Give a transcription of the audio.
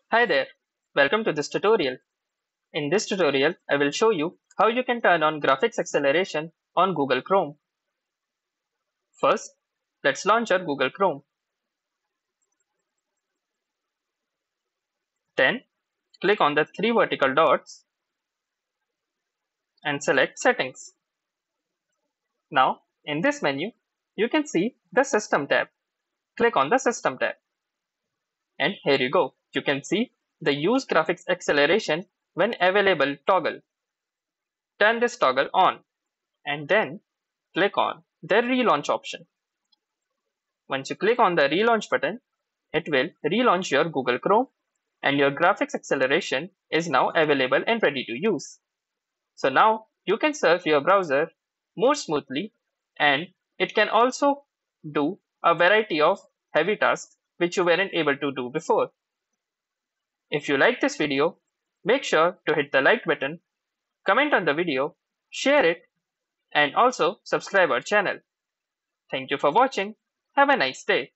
Hi there, welcome to this tutorial. In this tutorial, I will show you how you can turn on graphics acceleration on Google Chrome. First, let's launch our Google Chrome. Then, click on the three vertical dots and select Settings. Now, in this menu, you can see the System tab. Click on the System tab. And here you go. You can see the Use Graphics Acceleration when available toggle. Turn this toggle on and then click on the Relaunch option. Once you click on the relaunch button, it will relaunch your Google Chrome and your graphics acceleration is now available and ready to use. So now you can surf your browser more smoothly, and it can also do a variety of heavy tasks which you weren't able to do before. If you like this video, make sure to hit the like button, comment on the video, share it, and also subscribe our channel. Thank you for watching. Have a nice day.